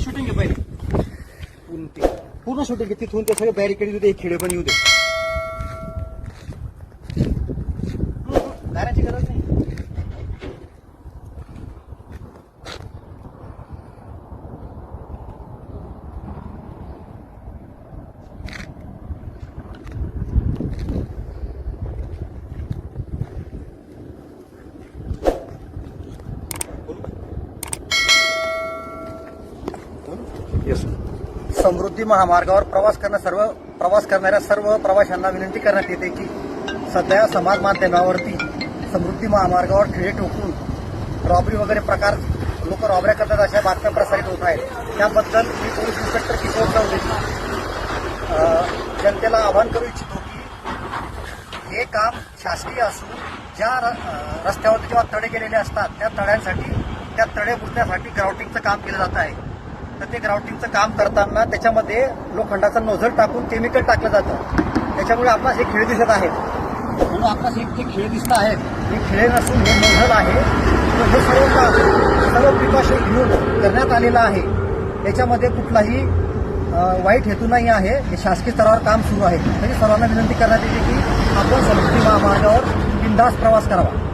shooting घे पहिले पूर्ण शूटिंग घे तिथून ते सगळे बॅरिकेड येऊ दे खेडे पण येऊ दे गाण्याची गरज नाही समृद्धी महामार्गावर प्रवास करणाऱ्या सर्व प्रवाशांना विनंती करण्यात येते की सध्या समाज माध्यमावरती समृद्धी महामार्गावर खिळे ठोकून रॉबरी वगैरे प्रकार लोक रॉबऱ्या करतात अशा बातम्या प्रसारित होत आहेत त्याबद्दल मी पोलीस इन्स्पेक्टर किशोर चौधरी जनतेला आवाहन करू इच्छितो की हे काम शासकीय असून ज्या रस्त्यावरती जेव्हा तडे गेलेले असतात त्या तडे बुजण्यासाठी ग्राउटिंगचं काम केलं जात आहे तर ते ग्राउटिंगचं काम करताना त्याच्यामध्ये लोखंडाचं नोझल टाकून केमिकल टाकलं जातं त्याच्यामुळे आपणास हे खिळे दिसत आहेत म्हणून आपणास हे खिळे दिसत आहेत हे खिळे नसून हे नोझल आहे हे सर्व प्रिकॉशन घेऊन करण्यात आलेलं आहे याच्यामध्ये कुठलाही वाईट हेतू नाही आहे हे शासकीय स्तरावर काम सुरू आहे तरी सर्वांना विनंती करण्यात येते की आपण समृद्धी महामार्गावर बिनधास्त प्रवास करावा